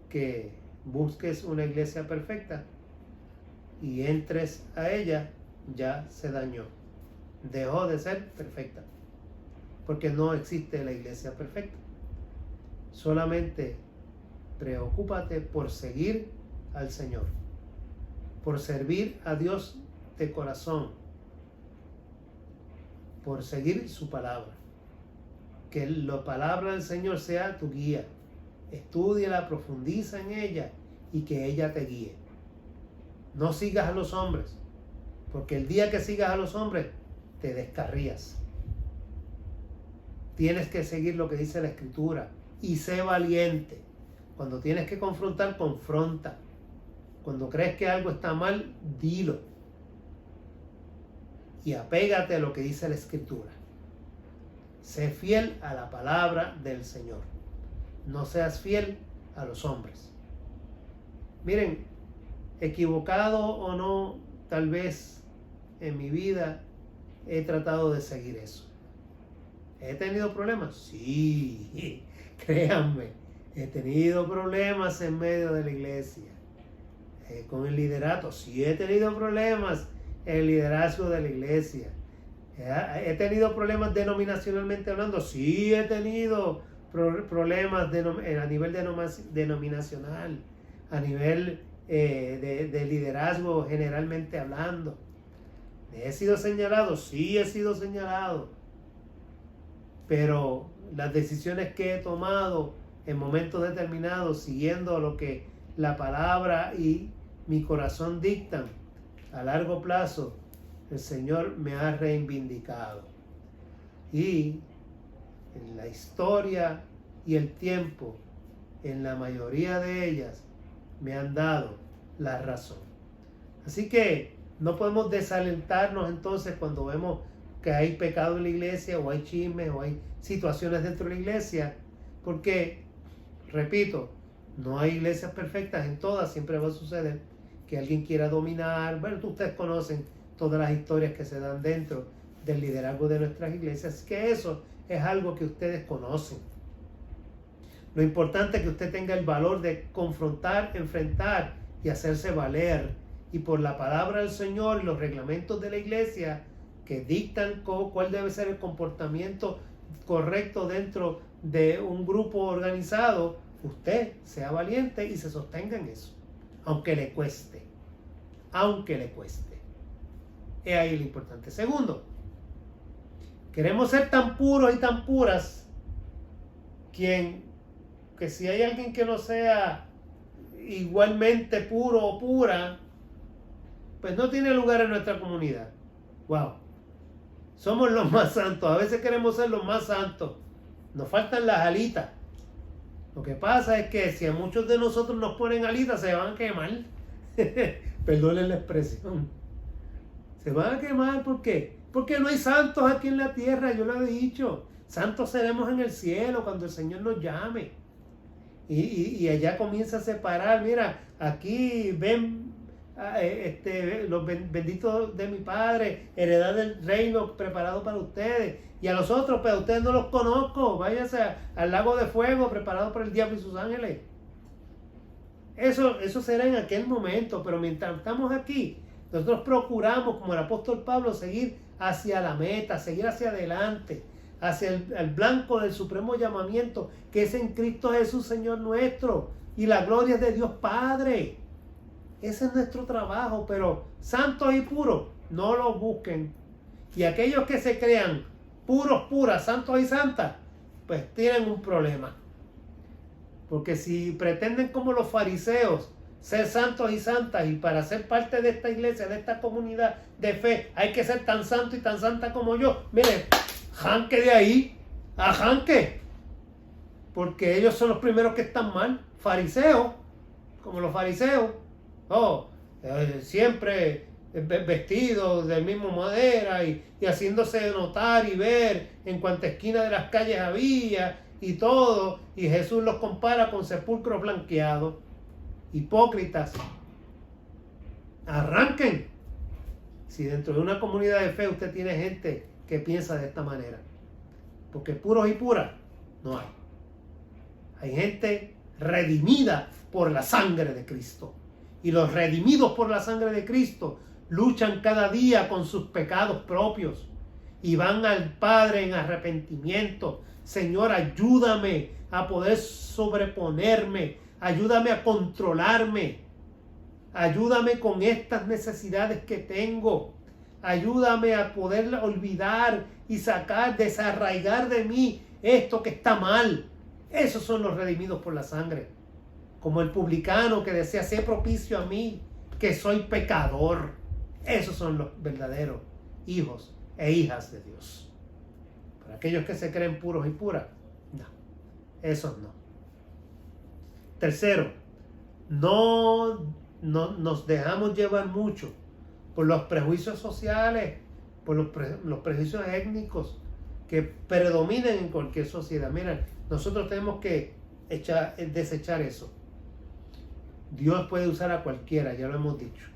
que busques una iglesia perfecta y entres a ella, ya se dañó, dejó de ser perfecta, porque no existe la iglesia perfecta. Solamente preocúpate por seguir al Señor, por servir a Dios de corazón, por seguir su palabra. Que la palabra del Señor sea tu guía. Estúdiala, profundiza en ella y que ella te guíe. No sigas a los hombres, porque el día que sigas a los hombres te descarrías. Tienes que seguir lo que dice la Escritura y sé valiente. Cuando tienes que confrontar, confronta. Cuando crees que algo está mal, dilo. Y apégate a lo que dice la Escritura. Sé fiel a la palabra del Señor. No seas fiel a los hombres. Miren, equivocado o no, tal vez en mi vida he tratado de seguir eso. ¿He tenido problemas? Sí, créanme, he tenido problemas en medio de la iglesia. Con el liderato, sí he tenido problemas en el liderazgo de la iglesia. He tenido problemas denominacionalmente hablando, sí he tenido problemas a nivel denominacional, a nivel de liderazgo generalmente hablando. ¿He sido señalado? Sí he sido señalado. Pero las decisiones que he tomado en momentos determinados, siguiendo lo que la palabra y mi corazón dictan, a largo plazo, el Señor me ha reivindicado. Y en la historia y el tiempo, en la mayoría de ellas, me han dado la razón. Así que no podemos desalentarnos entonces cuando vemos que hay pecado en la iglesia, o hay chismes, o hay situaciones dentro de la iglesia, porque, repito, no hay iglesias perfectas, en todas siempre va a suceder que alguien quiera dominar. Bueno, ustedes conocen todas las historias que se dan dentro del liderazgo de nuestras iglesias, así que eso es algo que ustedes conocen. Lo importante es que usted tenga el valor de confrontar, enfrentar y hacerse valer, y por la palabra del Señor y los reglamentos de la iglesia que dictan cuál debe ser el comportamiento correcto dentro de un grupo organizado, usted sea valiente y se sostenga en eso, aunque le cueste, Es ahí lo importante. Segundo, queremos ser tan puros y tan puras que si hay alguien que no sea igualmente puro o pura, pues no tiene lugar en nuestra comunidad. Wow. Somos los más santos. A veces queremos ser los más santos. Nos faltan las alitas. Lo que pasa es que si a muchos de nosotros nos ponen alitas, se van a quemar. Perdonen la expresión. Se van a quemar. ¿Por qué? Porque no hay santos aquí en la tierra. Yo lo he dicho. Santos seremos en el cielo cuando el Señor nos llame. Y allá comienza a separar. Mira, aquí ven los benditos de mi Padre, heredad del reino preparado para ustedes. Y a los otros, pero ustedes no los conozco. Váyanse al lago de fuego preparado por el diablo y sus ángeles. Eso será en aquel momento. Pero mientras estamos aquí, nosotros procuramos, como el apóstol Pablo, seguir hacia la meta, seguir hacia adelante, hacia el blanco del supremo llamamiento, que es en Cristo Jesús, Señor nuestro, y la gloria es de Dios Padre. Ese es nuestro trabajo, pero santos y puros, no los busquen. Y aquellos que se crean puros, puras, santos y santas, pues tienen un problema. Porque si pretenden como los fariseos ser santos y santas, y para ser parte de esta iglesia, de esta comunidad de fe, hay que ser tan santo y tan santa como yo, miren, janque de ahí, a janque. Porque ellos son los primeros que están mal, fariseos, como los fariseos. Siempre vestidos del mismo madera y haciéndose notar y ver en cuanta esquina de las calles había y todo, y Jesús los compara con sepulcros blanqueados. Hipócritas, arranquen. Si dentro de una comunidad de fe usted tiene gente que piensa de esta manera, porque puros y puras no hay. Hay gente redimida por la sangre de Cristo. Y los redimidos por la sangre de Cristo luchan cada día con sus pecados propios y van al Padre en arrepentimiento. Señor, ayúdame a poder sobreponerme, ayúdame a controlarme, ayúdame con estas necesidades que tengo, ayúdame a poder olvidar y sacar, desarraigar de mí esto que está mal. Esos son los redimidos por la sangre. Como el publicano que decía, sé propicio a mí, que soy pecador. Esos son los verdaderos hijos e hijas de Dios. Para aquellos que se creen puros y puras, no, esos no. Tercero, no nos dejamos llevar mucho por los prejuicios sociales, por los prejuicios étnicos que predominan en cualquier sociedad. Mira, nosotros tenemos que desechar eso. Dios puede usar a cualquiera, ya lo hemos dicho.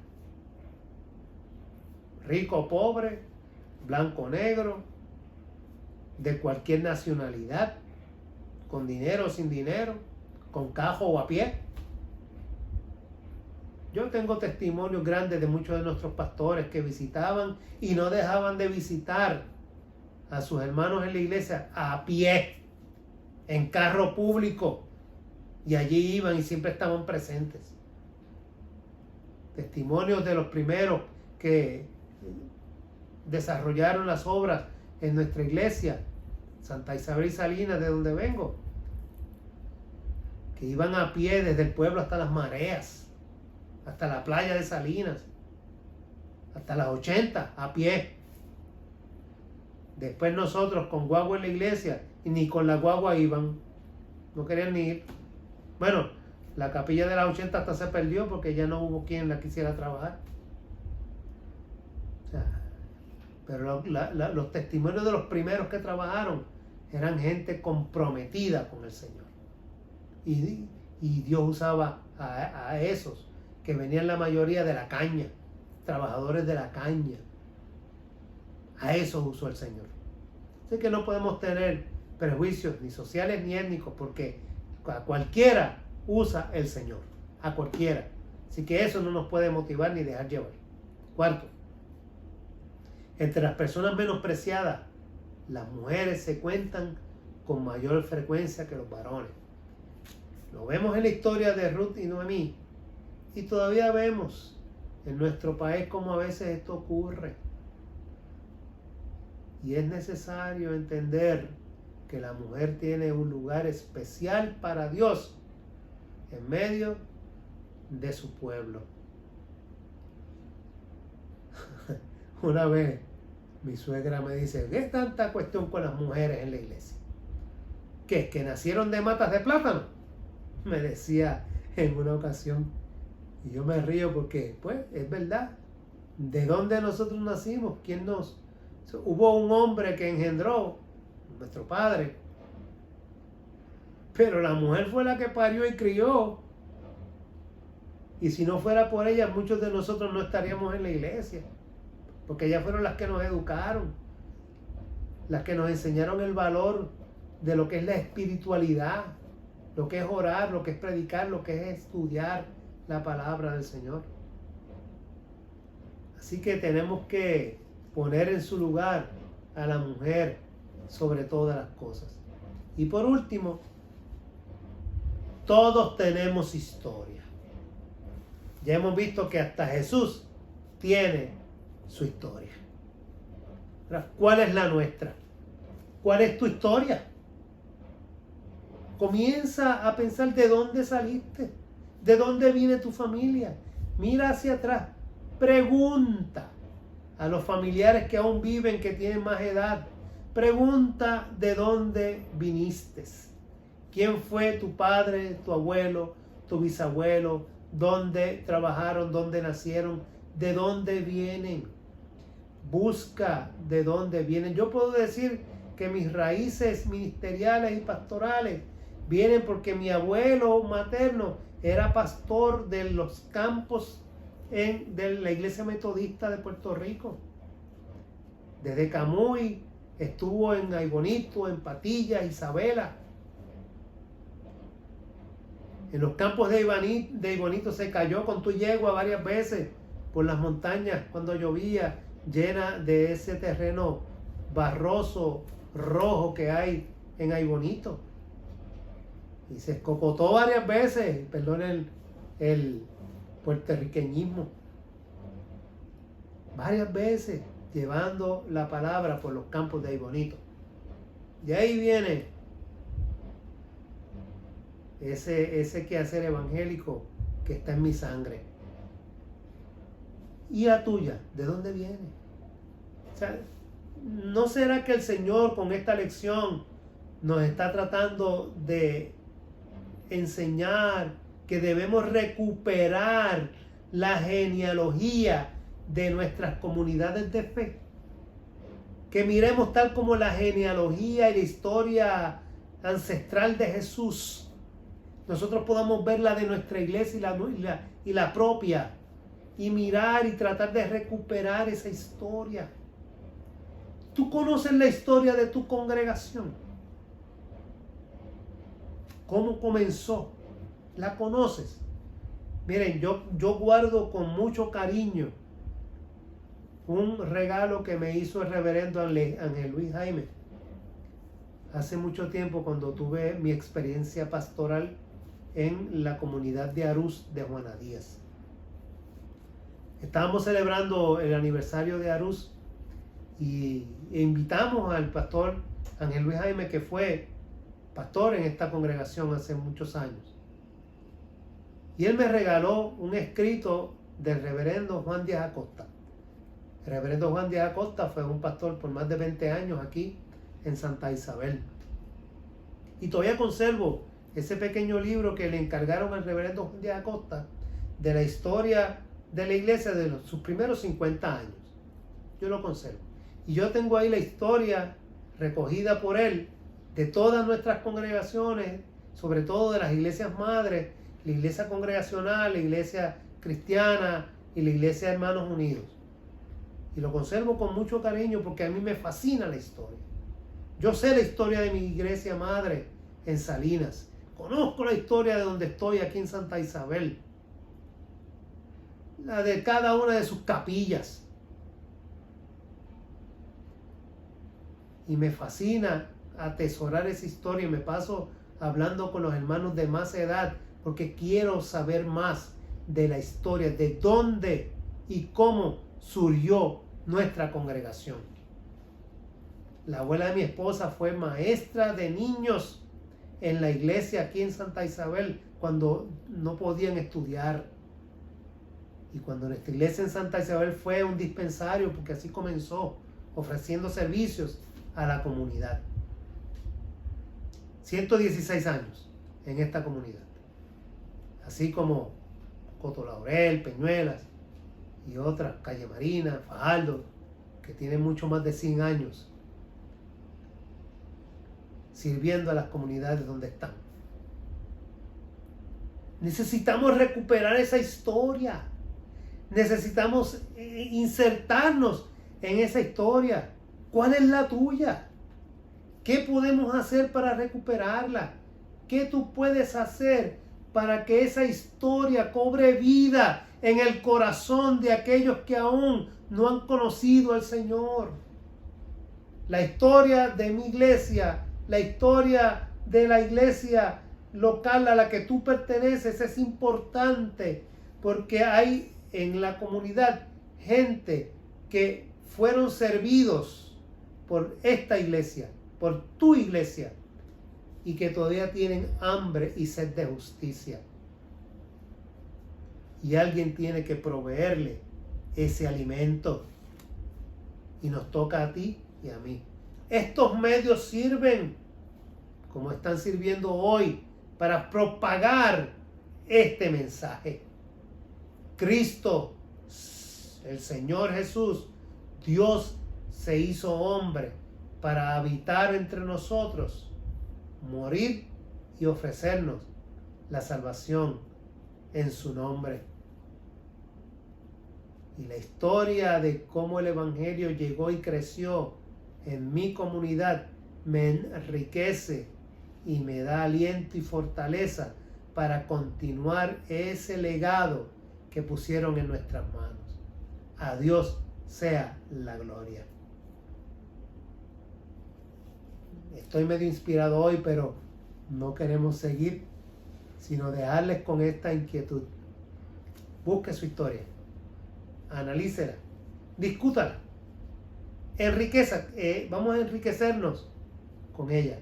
Rico o pobre, blanco o negro, de cualquier nacionalidad, con dinero o sin dinero, con cajo o a pie. Yo tengo testimonios grandes de muchos de nuestros pastores que visitaban y no dejaban de visitar a sus hermanos en la iglesia a pie, en carro público, y allí iban y siempre estaban presentes. Testimonios de los primeros que desarrollaron las obras en nuestra iglesia, Santa Isabel y Salinas, de donde vengo, que iban a pie desde el pueblo hasta las Mareas, hasta la playa de Salinas, hasta las 80, a pie. Después nosotros con guagua en la iglesia, y ni con la guagua iban, no querían ni ir. Bueno, la capilla de las 80 hasta se perdió porque ya no hubo quien la quisiera trabajar. O sea, pero los testimonios de los primeros que trabajaron eran gente comprometida con el Señor. Y Dios usaba a esos que venían la mayoría de la caña, trabajadores de la caña. A esos usó el Señor. Así que no podemos tener prejuicios ni sociales ni étnicos, porque a cualquiera usa el Señor, a cualquiera. Así que eso no nos puede motivar ni dejar llevar. Cuarto, entre las personas menospreciadas, las mujeres se cuentan con mayor frecuencia que los varones. Lo vemos en la historia de Ruth y Noemí, y todavía vemos en nuestro país cómo a veces esto ocurre. Y es necesario entender que la mujer tiene un lugar especial para Dios en medio de su pueblo. Una vez mi suegra me dice: ¿qué es tanta cuestión con las mujeres en la iglesia? ¿Qué? ¿Que nacieron de matas de plátano? Me decía en una ocasión. Y yo me río porque, pues, es verdad. ¿De dónde nosotros nacimos? ¿Quién nos...? Hubo un hombre que engendró, nuestro padre, pero la mujer fue la que parió y crió. Y si no fuera por ella, muchos de nosotros no estaríamos en la iglesia, porque ellas fueron las que nos educaron, las que nos enseñaron el valor de lo que es la espiritualidad, lo que es orar, lo que es predicar, lo que es estudiar la palabra del Señor. Así que tenemos que poner en su lugar a la mujer sobre todas las cosas. Y por último, todos tenemos historia. Ya hemos visto que hasta Jesús tiene su historia. ¿Cuál es la nuestra? ¿Cuál es tu historia? Comienza a pensar de dónde saliste, de dónde viene tu familia. Mira hacia atrás, pregunta a los familiares que aún viven, que tienen más edad. Pregunta de dónde viniste. ¿Quién fue tu padre, tu abuelo, tu bisabuelo? ¿Dónde trabajaron? ¿Dónde nacieron? ¿De dónde vienen? Busca de dónde vienen. Yo puedo decir que mis raíces ministeriales y pastorales vienen porque mi abuelo materno era pastor de los campos de la Iglesia Metodista de Puerto Rico. Desde Camuy estuvo en Aybonito, en Patillas, Isabela. En los campos de Aybonito se cayó con tu yegua varias veces por las montañas cuando llovía, llena de ese terreno barroso, rojo que hay en Aybonito. Y se escocotó varias veces, perdón el puertorriqueñismo, varias veces llevando la palabra por los campos de Aybonito. Y ahí viene ese quehacer evangélico que está en mi sangre. ¿Y la tuya? ¿De dónde viene? O sea, ¿no será que el Señor con esta lección nos está tratando de enseñar que debemos recuperar la genealogía de nuestras comunidades de fe. Que miremos tal como la genealogía y la historia ancestral de Jesús. Nosotros podamos ver la de nuestra iglesia y la propia. Y mirar y tratar de recuperar esa historia. Tú conoces la historia de tu congregación. ¿Cómo comenzó? ¿La conoces? Miren, yo guardo con mucho cariño un regalo que me hizo el reverendo Ángel Luis Jaime hace mucho tiempo, cuando tuve mi experiencia pastoral en la comunidad de Arús de Juana Díaz. Estábamos celebrando el aniversario de Arús e invitamos al pastor Ángel Luis Jaime, que fue pastor en esta congregación hace muchos años. Y él me regaló un escrito del reverendo Juan Díaz Acosta. El reverendo Juan Díaz Acosta fue un pastor por más de 20 años aquí en Santa Isabel. Y todavía conservo ese pequeño libro que le encargaron al reverendo Juan Díaz Acosta de la historia de la iglesia de sus primeros 50 años. Yo lo conservo. Y yo tengo ahí la historia recogida por él de todas nuestras congregaciones, sobre todo de las iglesias madres, la iglesia congregacional, la iglesia cristiana y la iglesia de Hermanos Unidos. Y lo conservo con mucho cariño porque a mí me fascina la historia. Yo sé la historia de mi iglesia madre en Salinas. Conozco la historia de donde estoy aquí en Santa Isabel. La de cada una de sus capillas. Y me fascina atesorar esa historia. Me paso hablando con los hermanos de más edad porque quiero saber más de la historia, de dónde y cómo surgió nuestra congregación. La abuela de mi esposa fue maestra de niños en la iglesia aquí en Santa Isabel cuando no podían estudiar. Y cuando nuestra iglesia en Santa Isabel fue un dispensario, porque así comenzó, ofreciendo servicios a la comunidad. 116 años en esta comunidad. Así como Coto Laurel, Peñuelas y otras, Calle Marina, Fajardo, que tienen mucho más de 100 años sirviendo a las comunidades donde están. Necesitamos recuperar esa historia. Necesitamos insertarnos en esa historia. ¿Cuál es la tuya? ¿Qué podemos hacer para recuperarla? ¿Qué tú puedes hacer para que esa historia cobre vida en el corazón de aquellos que aún no han conocido al Señor? La historia de mi iglesia, la historia de la iglesia local a la que tú perteneces es importante porque hay en la comunidad gente que fueron servidos por esta iglesia, por tu iglesia, y que todavía tienen hambre y sed de justicia. Y alguien tiene que proveerle ese alimento. Y nos toca a ti y a mí. Estos medios sirven, como están sirviendo hoy, para propagar este mensaje. Cristo, el Señor Jesús, Dios se hizo hombre para habitar entre nosotros, morir y ofrecernos la salvación en su nombre. Y la historia de cómo el Evangelio llegó y creció en mi comunidad me enriquece y me da aliento y fortaleza para continuar ese legado que pusieron en nuestras manos. A Dios sea la gloria. Estoy medio inspirado hoy, pero no queremos seguir, sino dejarles con esta inquietud. Busque su historia, analícela, discútala, vamos a enriquecernos con ella.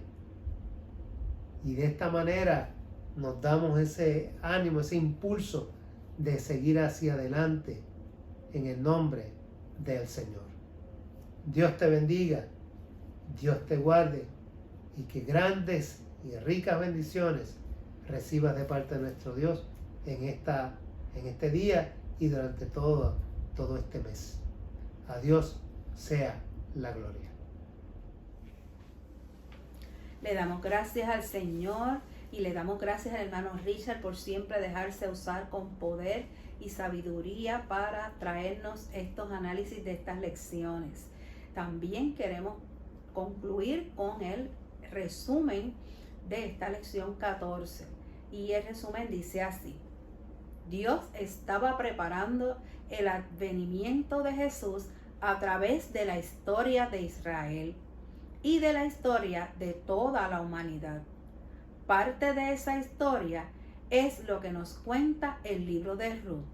Y de esta manera nos damos ese ánimo, ese impulso de seguir hacia adelante en el nombre del Señor. Dios te bendiga, Dios te guarde y que grandes y ricas bendiciones recibas de parte de nuestro Dios en este día y durante todo este mes. A Dios sea la gloria. Le damos gracias al Señor y le damos gracias al hermano Richard por siempre dejarse usar con poder y sabiduría para traernos estos análisis de estas lecciones. También queremos concluir con el resumen de esta lección 14. Y el resumen dice así: Dios estaba preparando el advenimiento de Jesús a través de la historia de Israel y de la historia de toda la humanidad. Parte de esa historia es lo que nos cuenta el libro de Ruth.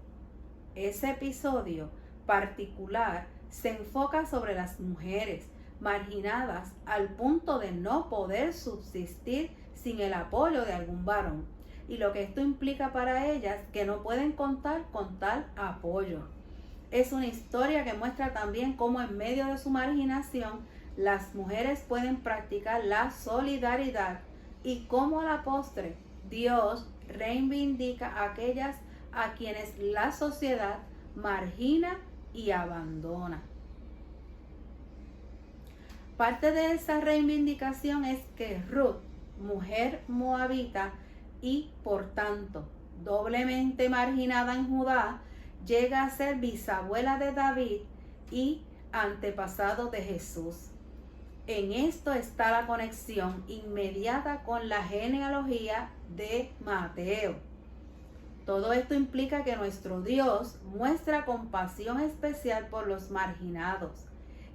Ese episodio particular se enfoca sobre las mujeres marginadas al punto de no poder subsistir sin el apoyo de algún varón, y lo que esto implica para ellas, que no pueden contar con tal apoyo. Es una historia que muestra también cómo en medio de su marginación las mujeres pueden practicar la solidaridad y cómo a la postre Dios reivindica a aquellas a quienes la sociedad margina y abandona. Parte de esa reivindicación es que Ruth, mujer moabita y por tanto doblemente marginada en Judá, llega a ser bisabuela de David y antepasado de Jesús. En esto está la conexión inmediata con la genealogía de Mateo. Todo esto implica que nuestro Dios muestra compasión especial por los marginados.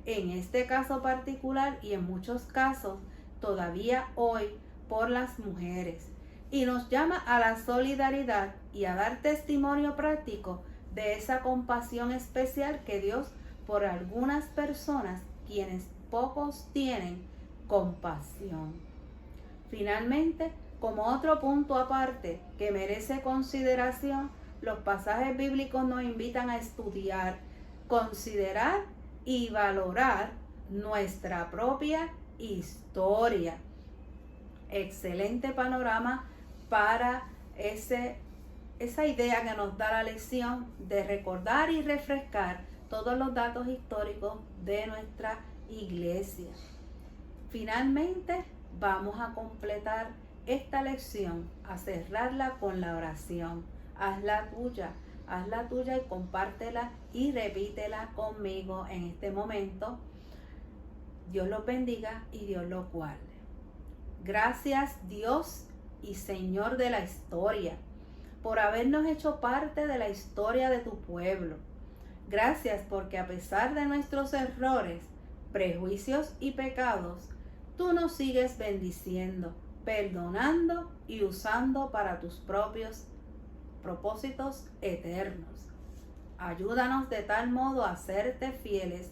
En este caso particular y en muchos casos todavía hoy por las mujeres. Y nos llama a la solidaridad y a dar testimonio práctico de esa compasión especial que Dios por algunas personas quienes pocos tienen compasión. Finalmente, como otro punto aparte que merece consideración, los pasajes bíblicos nos invitan a estudiar, considerar y valorar nuestra propia historia. Excelente panorama para esa idea que nos da la lección de recordar y refrescar todos los datos históricos de nuestra iglesia. Finalmente, vamos a completar esta lección, a cerrarla con la oración. Hazla tuya y compártela y repítela conmigo en este momento. Dios los bendiga y Dios los guarde. Gracias, Dios y Señor de la historia, por habernos hecho parte de la historia de tu pueblo. Gracias porque a pesar de nuestros errores, prejuicios y pecados, tú nos sigues bendiciendo, perdonando y usando para tus propios propósitos eternos. Ayúdanos de tal modo a serte fieles,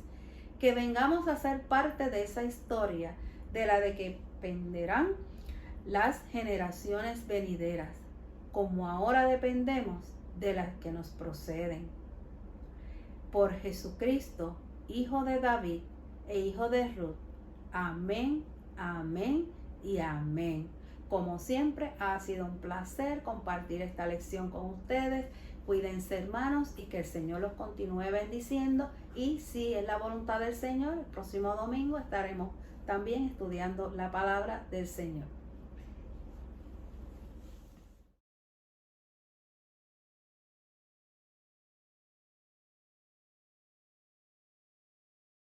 que vengamos a ser parte de esa historia de la de que dependerán las generaciones venideras, como ahora dependemos de las que nos proceden. Por Jesucristo, Hijo de David e Hijo de Ruth. Amén, amén y amén. Como siempre, ha sido un placer compartir esta lección con ustedes. Cuídense, hermanos, y que el Señor los continúe bendiciendo. Y si es la voluntad del Señor, el próximo domingo estaremos también estudiando la palabra del Señor.